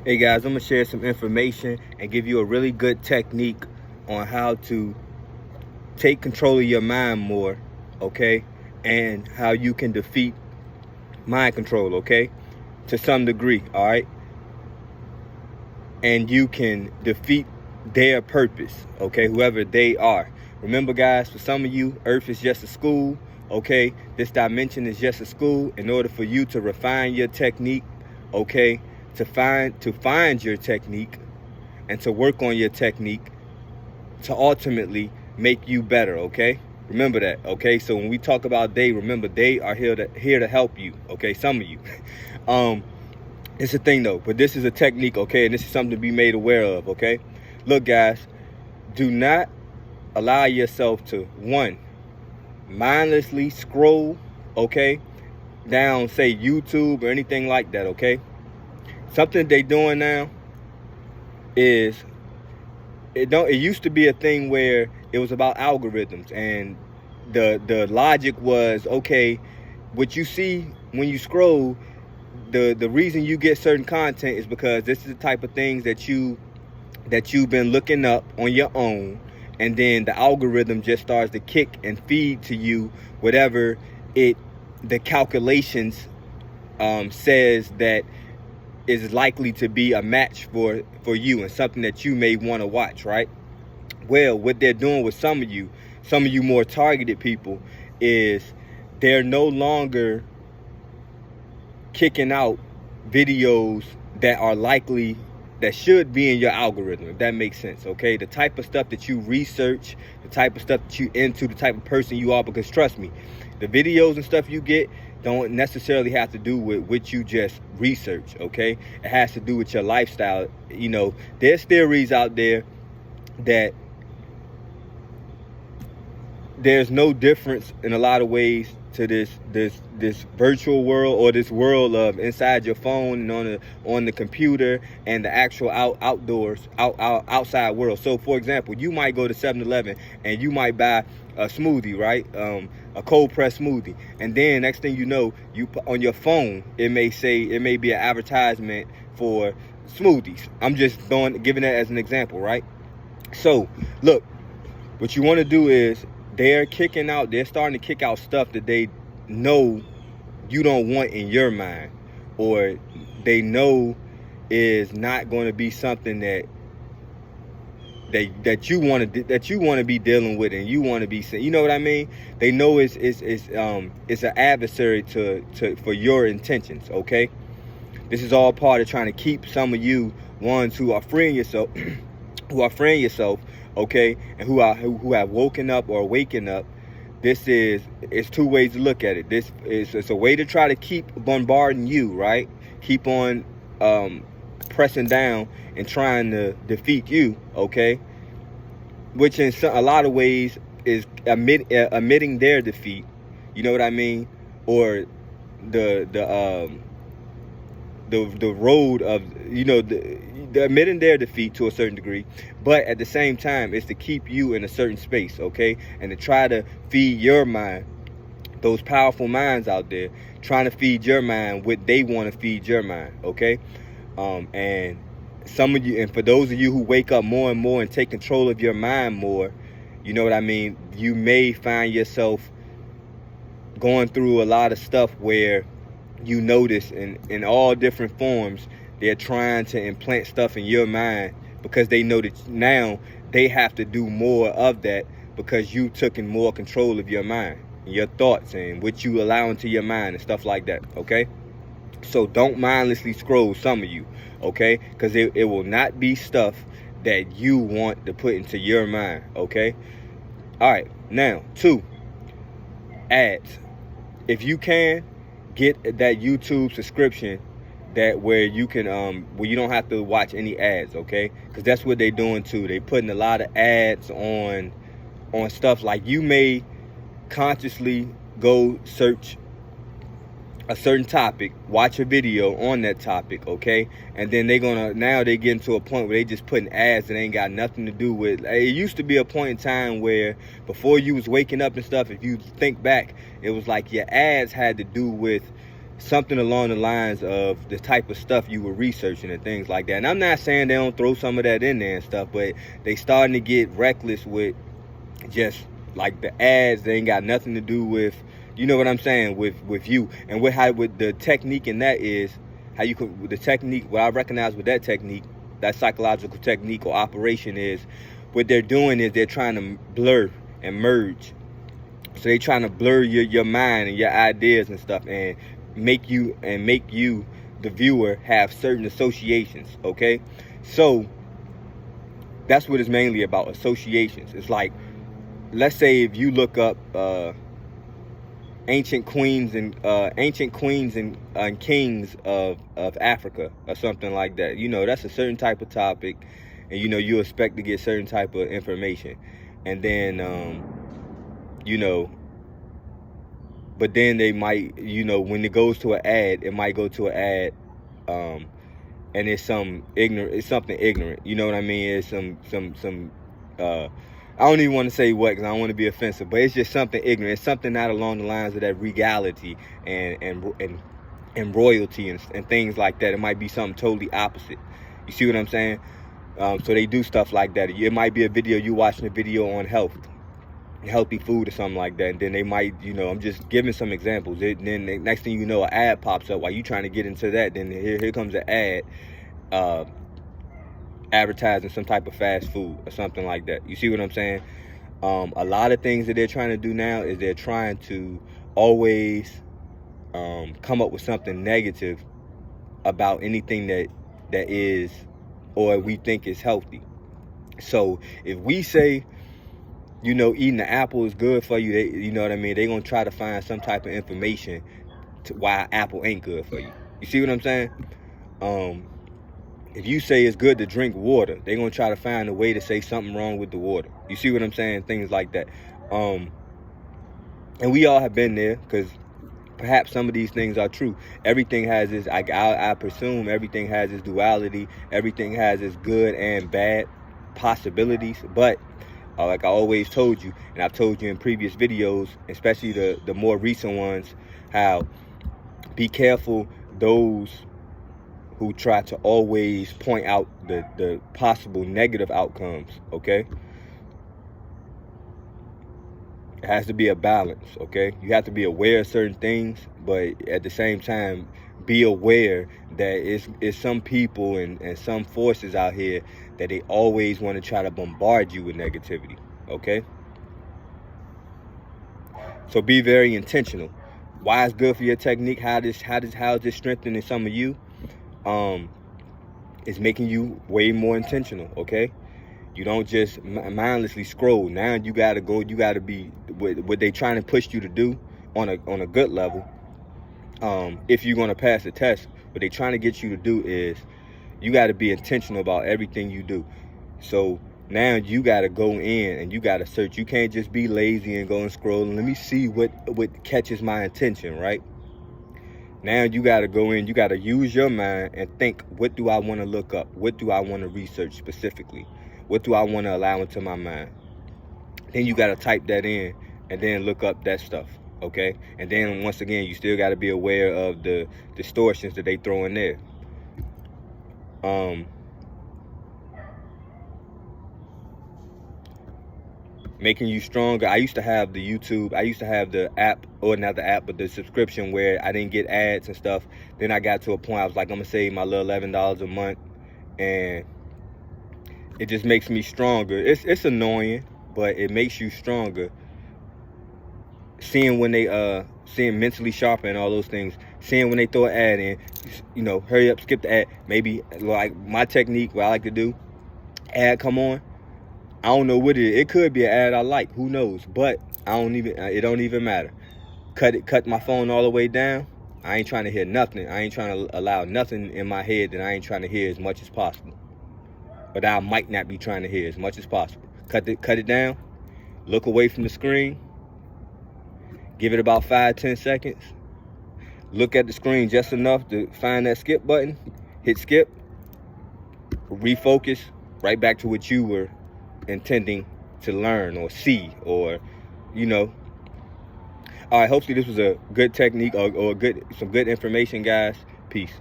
Hey guys, I'm gonna share some information and give you a really good technique on how to take control of your mind more, okay? And how you can defeat mind control, okay? To some degree, all right? And you can defeat their purpose, okay? Whoever they are. Remember, guys, for some of you, Earth is just a school, okay? This dimension is just a school. In order for you to refine your technique, okay? To find your technique and to work on your technique to ultimately make you better, okay? Remember that, okay? So when we talk about they, remember they are here to help you, okay? Some of you. It's a thing though, but this is a technique, okay? And this is something to be made aware of, okay? Look, guys, do not allow yourself to, one, mindlessly scroll, okay, down, say, YouTube or anything like that, okay? Something they doing now is it used to be a thing where it was about algorithms, and the logic was, okay, what you see when you scroll, the reason you get certain content is because this is the type of things that you've been looking up on your own, and then the algorithm just starts to kick and feed to you whatever the calculations says that is likely to be a match for you and something that you may want to watch, right? Well, what they're doing with some of you more targeted people, is they're no longer kicking out videos that should be in your algorithm, if that makes sense, okay? The type of stuff that you research, the type of stuff that you into, the type of person you are, because trust me, the videos and stuff you get don't necessarily have to do with what you just research, okay? It has to do with your lifestyle. You know, there's theories out there that there's no difference in a lot of ways to this virtual world, or this world of inside your phone and on the computer, and the actual outside world. So for example, you might go to 7-Eleven and you might buy a smoothie, right? A cold pressed smoothie, and then next thing you know, you on your phone, it may be an advertisement for smoothies. I'm just giving that as an example, right? So look, what you want to do is, they're starting to kick out stuff that they know you don't want in your mind, or they know is not going to be something that you want to be dealing with, and you want to be, you know what I mean? They know it's an adversary for your intentions, okay? This is all part of trying to keep some of you ones who are freeing yourself okay, and who have woken up or waking up. It's two ways to look at it. It's a way to try to keep bombarding you, right? Keep on pressing down and trying to defeat you, okay? Which in a lot of ways is admitting their defeat. You know what I mean? Or the road of, you know, the admitting their defeat to a certain degree, but at the same time, it's to keep you in a certain space, okay? And to try to feed your mind, those powerful minds out there, trying to feed your mind what they want to feed your mind, okay? And some of you, and for those of you who wake up more and more and take control of your mind more, you know what I mean? You may find yourself going through a lot of stuff where you notice in all different forms, they're trying to implant stuff in your mind, because they know that now they have to do more of that, because you took in more control of your mind and your thoughts and what you allow into your mind and stuff like that, okay? So don't mindlessly scroll, some of you, okay? Because it will not be stuff that you want to put into your mind, okay? All right, now 2, ads. If you can, get that YouTube subscription where you can where you don't have to watch any ads, okay? Because that's what they're doing too. They putting a lot of ads on stuff. Like, you may consciously go search a certain topic, watch a video on that topic, okay? And then now they getting to a point where they just putting ads that ain't got nothing to do with. It used to be a point in time where, before you was waking up and stuff, if you think back, it was like your ads had to do with something along the lines of the type of stuff you were researching and things like that. And I'm not saying they don't throw some of that in there and stuff, but they starting to get reckless with just like the ads. They ain't got nothing to do with, you know what I'm saying, with you. And with the technique in that is how you could, with the technique, what I recognize with that technique, that psychological technique or operation, is what they're doing is they're trying to blur and merge. So they're trying to blur your mind and your ideas and stuff, and make you, the viewer, have certain associations. Okay, so that's what it's mainly about, associations. It's like, let's say if you look up ancient queens and kings of Africa or something like that. You know, that's a certain type of topic, and you know you expect to get certain type of information, and then you know, but then they might, you know, when it goes to an ad, it might go to an ad, and it's something ignorant. You know what I mean? It's some I don't even want to say what, because I don't want to be offensive, but it's just something ignorant. It's something not along the lines of that regality and royalty and things like that. It might be something totally opposite. You see what I'm saying? So they do stuff like that. It might be a video, you watching a video on healthy food or something like that, and then they might, you know, I'm just giving some examples. Then the next thing you know, an ad pops up while you trying to get into that. Then here comes an ad advertising some type of fast food or something like that. You see what I'm saying? A lot of things that they're trying to do now is they're trying to always come up with something negative about anything that is, or we think is healthy. So if we say, you know, eating an apple is good for you, you know what I mean, they're gonna try to find some type of information to why apple ain't good for you. You see what I'm saying? If you say it's good to drink water, they're going to try to find a way to say something wrong with the water. You see what I'm saying? Things like that. And we all have been there, because perhaps some of these things are true. Everything has its, I presume everything has its duality. Everything has its good and bad possibilities. But like I always told you, and I've told you in previous videos, especially the more recent ones, how be careful those who try to always point out the possible negative outcomes. Okay, it has to be a balance. Okay, you have to be aware of certain things, but at the same time be aware that it's some people and some forces out here that they always want to try to bombard you with negativity. Okay, so be very intentional. Why it's good for your technique, how is this strengthening some of you? It's making you way more intentional. Okay, you don't just mindlessly scroll. Now you gotta be what they trying to push you to do on a good level. If you're gonna pass the test, what they trying to get you to do is you got to be intentional about everything you do. So now you got to go in and you got to search. You can't just be lazy and go and scroll and let me see what catches my attention, right? Now you got to go in, you got to use your mind and think, what do I want to look up? What do I want to research specifically? What do I want to allow into my mind? Then you got to type that in and then look up that stuff, okay? And then once again, you still got to be aware of the distortions that they throw in there. Making you stronger. I used to have the app, or not the app, but the subscription where I didn't get ads and stuff. Then I got to a point I was like, I'm gonna save my little $11 a month, and it just makes me stronger. It's annoying, but it makes you stronger. Seeing when they seeing mentally sharper and all those things. Seeing when they throw an ad in, you know, hurry up, skip the ad. Maybe like my technique, what I like to do, ad come on, I don't know what it is. It could be an ad I like, who knows? But it don't even matter. Cut my phone all the way down. I ain't trying to hear nothing. I ain't trying to allow nothing in my head that I ain't trying to hear as much as possible. But I might not be trying to hear as much as possible. Cut it down. Look away from the screen. Give it about 5-10 seconds. Look at the screen just enough to find that skip button. Hit skip. Refocus right back to what you were intending to learn or see, or, you know. All right, hopefully this was a good technique or some good information, guys. Peace.